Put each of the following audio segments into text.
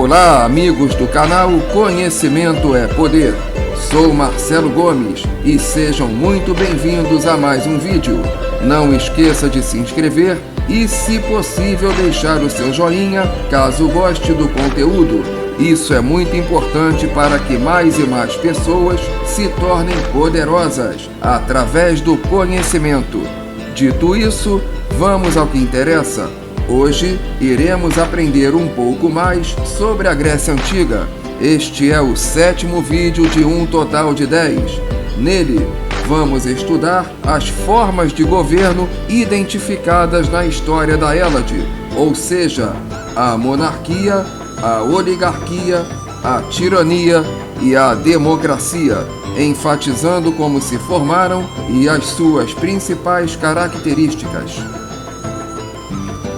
Olá, amigos do canal Conhecimento é Poder. Sou Marcelo Gomes e sejam muito bem-vindos a mais um vídeo. Não esqueça de se inscrever e, se possível, deixar o seu joinha caso goste do conteúdo. Isso é muito importante para que mais e mais pessoas se tornem poderosas através do conhecimento. Dito isso, vamos ao que interessa. Hoje iremos aprender um pouco mais sobre a Grécia Antiga. Este é o 7º vídeo de um total de 10. Nele, vamos estudar as formas de governo identificadas na história da Hélade, ou seja, a monarquia, a oligarquia, a tirania e a democracia, enfatizando como se formaram e as suas principais características.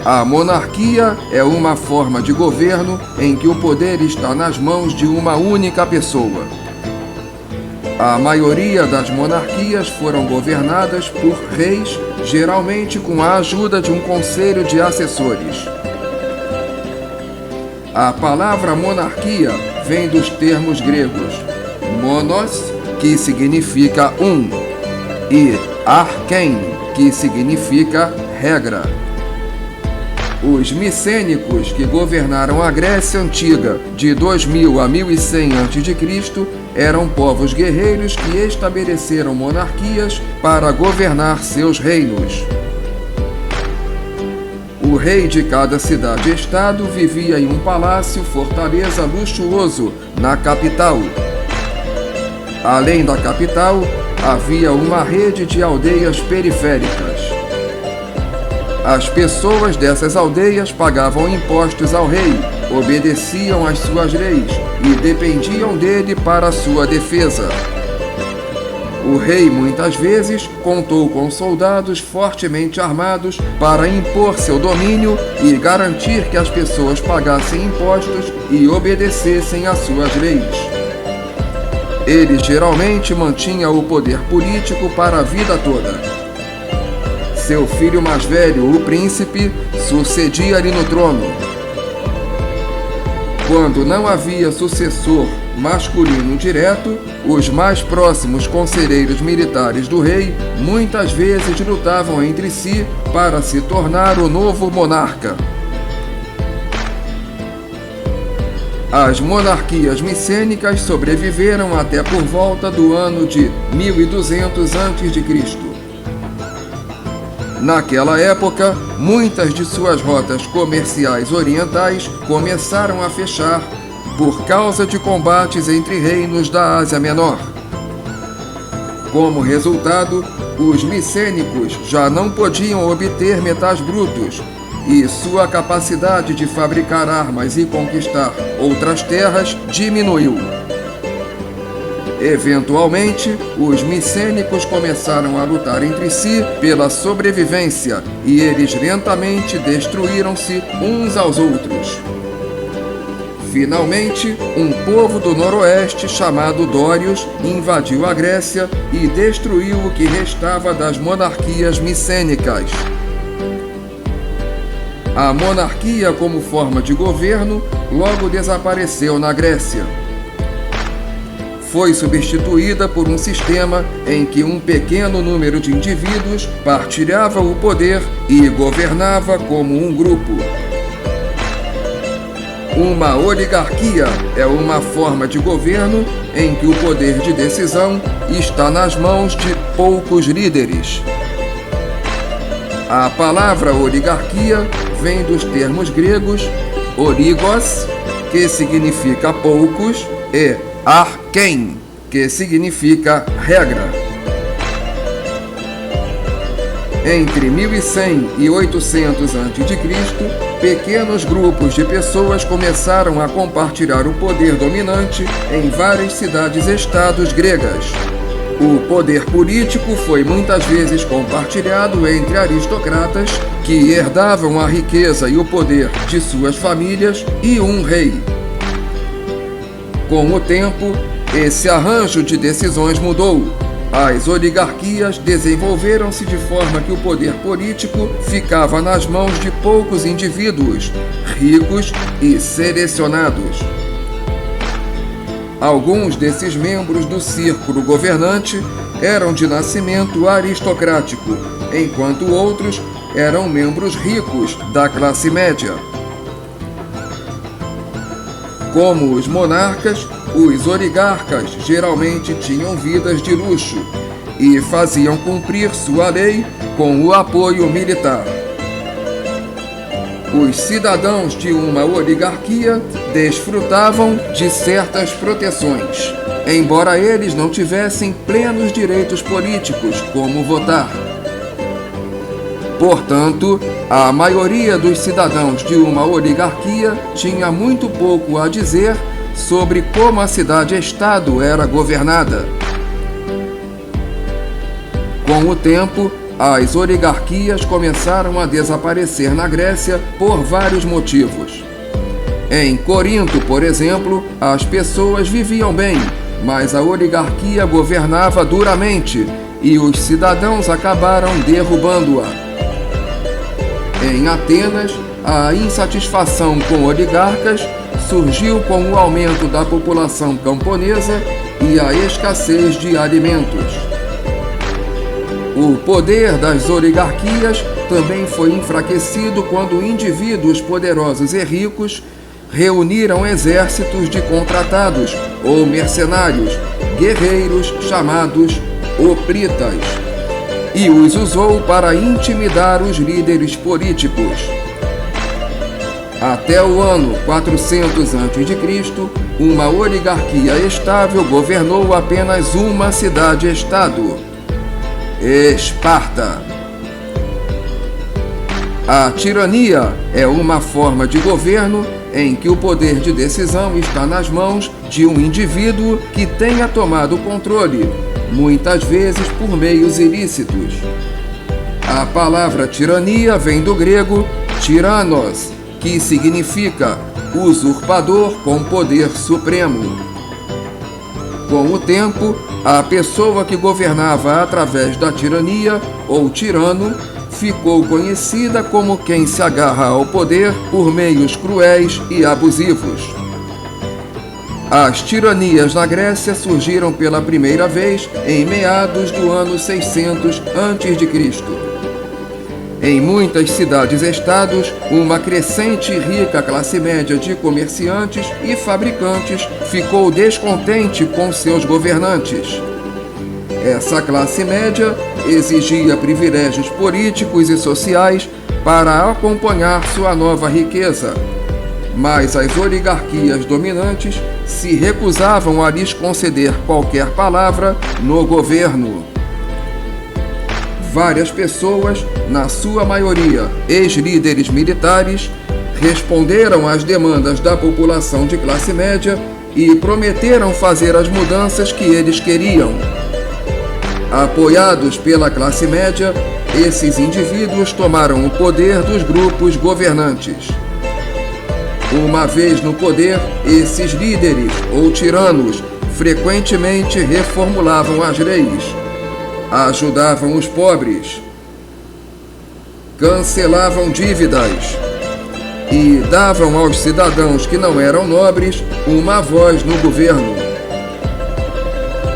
A monarquia é uma forma de governo em que o poder está nas mãos de uma única pessoa. A maioria das monarquias foram governadas por reis, geralmente com a ajuda de um conselho de assessores. A palavra monarquia vem dos termos gregos monos, que significa um, e arken, que significa regra. Os micênicos, que governaram a Grécia Antiga de 2000 a 1100 a.C., eram povos guerreiros que estabeleceram monarquias para governar seus reinos. O rei de cada cidade-estado vivia em um palácio-fortaleza luxuoso na capital. Além da capital, havia uma rede de aldeias periféricas. As pessoas dessas aldeias pagavam impostos ao rei, obedeciam às suas leis e dependiam dele para a sua defesa. O rei muitas vezes contou com soldados fortemente armados para impor seu domínio e garantir que as pessoas pagassem impostos e obedecessem às suas leis. Ele geralmente mantinha o poder político para a vida toda. Seu filho mais velho, o príncipe, sucedia-lhe no trono. Quando não havia sucessor masculino direto, os mais próximos conselheiros militares do rei muitas vezes lutavam entre si para se tornar o novo monarca. As monarquias micênicas sobreviveram até por volta do ano de 1200 a.C. Naquela época, muitas de suas rotas comerciais orientais começaram a fechar por causa de combates entre reinos da Ásia Menor. Como resultado, os micênicos já não podiam obter metais brutos e sua capacidade de fabricar armas e conquistar outras terras diminuiu. Eventualmente, os micênicos começaram a lutar entre si pela sobrevivência e eles lentamente destruíram-se uns aos outros. Finalmente, um povo do noroeste chamado Dórios invadiu a Grécia e destruiu o que restava das monarquias micênicas. A monarquia como forma de governo logo desapareceu na Grécia. Foi substituída por um sistema em que um pequeno número de indivíduos partilhava o poder e governava como um grupo. Uma oligarquia é uma forma de governo em que o poder de decisão está nas mãos de poucos líderes. A palavra oligarquia vem dos termos gregos oligos, que significa poucos, e arken, que significa regra. Entre 1100 e 800 a.C., pequenos grupos de pessoas começaram a compartilhar o poder dominante em várias cidades-estados gregas. O poder político foi muitas vezes compartilhado entre aristocratas que herdavam a riqueza e o poder de suas famílias e um rei. Com o tempo, esse arranjo de decisões mudou. As oligarquias desenvolveram-se de forma que o poder político ficava nas mãos de poucos indivíduos, ricos e selecionados. Alguns desses membros do círculo governante eram de nascimento aristocrático, enquanto outros eram membros ricos da classe média. Como os monarcas, os oligarcas geralmente tinham vidas de luxo e faziam cumprir sua lei com o apoio militar. Os cidadãos de uma oligarquia desfrutavam de certas proteções, embora eles não tivessem plenos direitos políticos, como votar. Portanto, a maioria dos cidadãos de uma oligarquia tinha muito pouco a dizer sobre como a cidade-estado era governada. Com o tempo, as oligarquias começaram a desaparecer na Grécia por vários motivos. Em Corinto, por exemplo, as pessoas viviam bem, mas a oligarquia governava duramente e os cidadãos acabaram derrubando-a. Em Atenas, a insatisfação com oligarcas surgiu com o aumento da população camponesa e a escassez de alimentos. O poder das oligarquias também foi enfraquecido quando indivíduos poderosos e ricos reuniram exércitos de contratados ou mercenários, guerreiros chamados hoplitas, e os usou para intimidar os líderes políticos. Até o ano 400 a.C., uma oligarquia estável governou apenas uma cidade-estado, Esparta. A tirania é uma forma de governo em que o poder de decisão está nas mãos de um indivíduo que tenha tomado o controle, muitas vezes por meios ilícitos. A palavra tirania vem do grego tyrannos, que significa usurpador com poder supremo. Com o tempo, a pessoa que governava através da tirania, ou tirano, ficou conhecida como quem se agarra ao poder por meios cruéis e abusivos. As tiranias na Grécia surgiram pela primeira vez em meados do ano 600 a.C. Em muitas cidades-estados, uma crescente e rica classe média de comerciantes e fabricantes ficou descontente com seus governantes. Essa classe média exigia privilégios políticos e sociais para acompanhar sua nova riqueza, mas as oligarquias dominantes se recusavam a lhes conceder qualquer palavra no governo. Várias pessoas, na sua maioria ex-líderes militares, responderam às demandas da população de classe média e prometeram fazer as mudanças que eles queriam. Apoiados pela classe média, esses indivíduos tomaram o poder dos grupos governantes. Uma vez no poder, esses líderes ou tiranos frequentemente reformulavam as leis, ajudavam os pobres, cancelavam dívidas e davam aos cidadãos que não eram nobres uma voz no governo.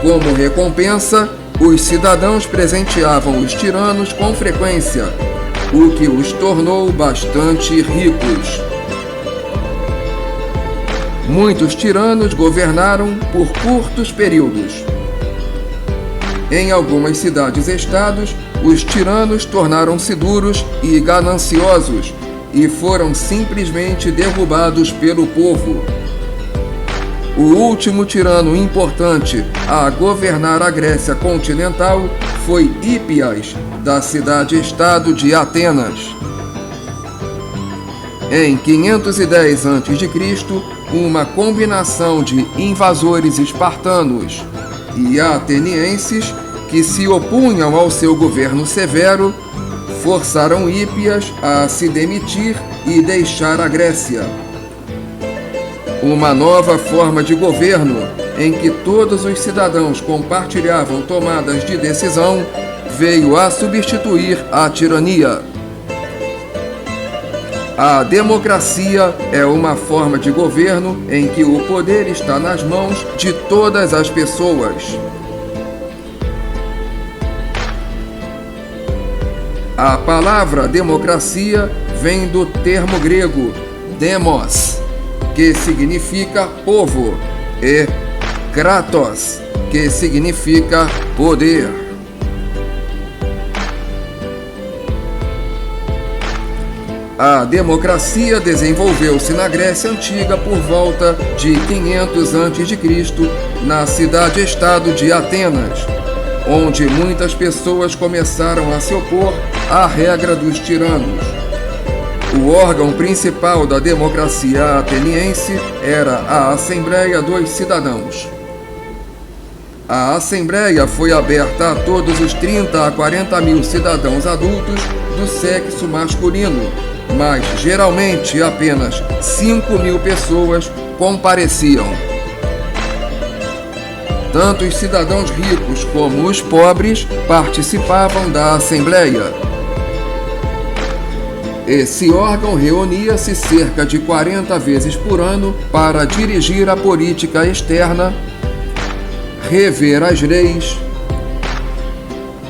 Como recompensa, os cidadãos presenteavam os tiranos com frequência, o que os tornou bastante ricos. Muitos tiranos governaram por curtos períodos. Em algumas cidades-estados, os tiranos tornaram-se duros e gananciosos e foram simplesmente derrubados pelo povo. O último tirano importante a governar a Grécia continental foi Hípias, da cidade-estado de Atenas. Em 510 a.C., uma combinação de invasores espartanos e atenienses que se opunham ao seu governo severo forçaram Hípias a se demitir e deixar a Grécia. Uma nova forma de governo, em que todos os cidadãos compartilhavam tomadas de decisão, veio a substituir a tirania. A democracia é uma forma de governo em que o poder está nas mãos de todas as pessoas. A palavra democracia vem do termo grego demos, que significa povo, e kratos, que significa poder. A democracia desenvolveu-se na Grécia Antiga por volta de 500 a.C., na cidade-estado de Atenas, onde muitas pessoas começaram a se opor à regra dos tiranos. O órgão principal da democracia ateniense era a Assembleia dos Cidadãos. A Assembleia foi aberta a todos os 30 a 40 mil cidadãos adultos do sexo masculino, mas geralmente apenas 5 mil pessoas compareciam. Tanto os cidadãos ricos como os pobres participavam da Assembleia. Esse órgão reunia-se cerca de 40 vezes por ano para dirigir a política externa, rever as leis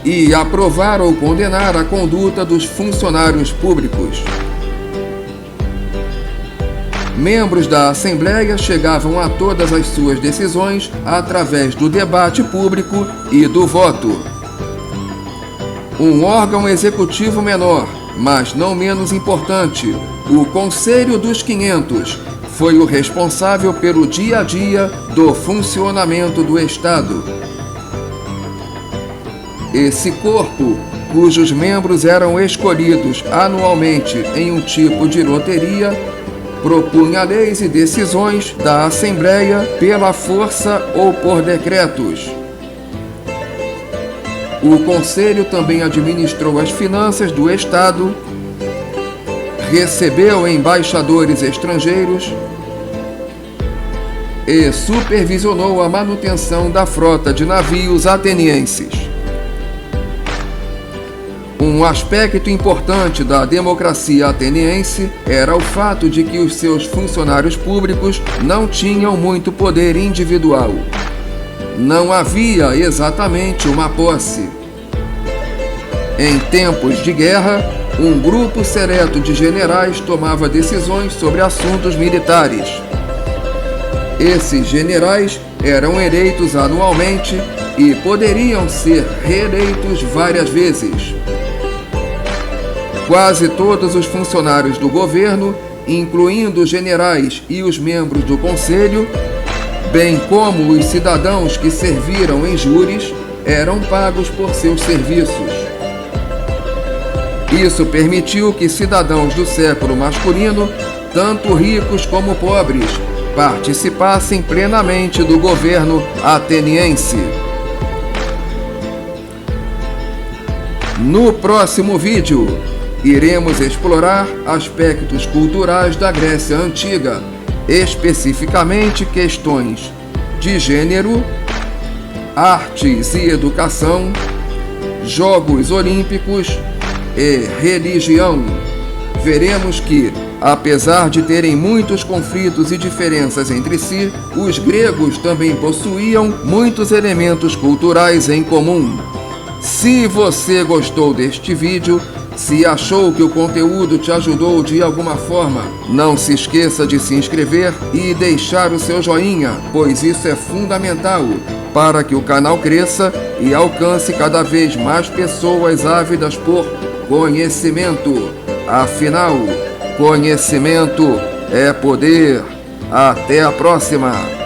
e aprovar ou condenar a conduta dos funcionários públicos. Membros da Assembleia chegavam a todas as suas decisões através do debate público e do voto. Um órgão executivo menor, mas não menos importante, o Conselho dos 500, foi o responsável pelo dia a dia do funcionamento do Estado. Esse corpo, cujos membros eram escolhidos anualmente em um tipo de loteria, propunha leis e decisões da Assembleia pela força ou por decretos. O Conselho também administrou as finanças do Estado, recebeu embaixadores estrangeiros e supervisionou a manutenção da frota de navios atenienses. Um aspecto importante da democracia ateniense era o fato de que os seus funcionários públicos não tinham muito poder individual. Não havia exatamente uma posse. Em tempos de guerra, um grupo seleto de generais tomava decisões sobre assuntos militares. Esses generais eram eleitos anualmente e poderiam ser reeleitos várias vezes. Quase todos os funcionários do governo, incluindo os generais e os membros do conselho, bem como os cidadãos que serviram em júris, eram pagos por seus serviços. Isso permitiu que cidadãos do século masculino, tanto ricos como pobres, participassem plenamente do governo ateniense. No próximo vídeo, iremos explorar aspectos culturais da Grécia Antiga, especificamente questões de gênero, artes e educação, Jogos Olímpicos e religião. Veremos que, apesar de terem muitos conflitos e diferenças entre si, os gregos também possuíam muitos elementos culturais em comum. Se você gostou deste vídeo, se achou que o conteúdo te ajudou de alguma forma, não se esqueça de se inscrever e deixar o seu joinha, pois isso é fundamental para que o canal cresça e alcance cada vez mais pessoas ávidas por conhecimento. Afinal, conhecimento é poder. Até a próxima!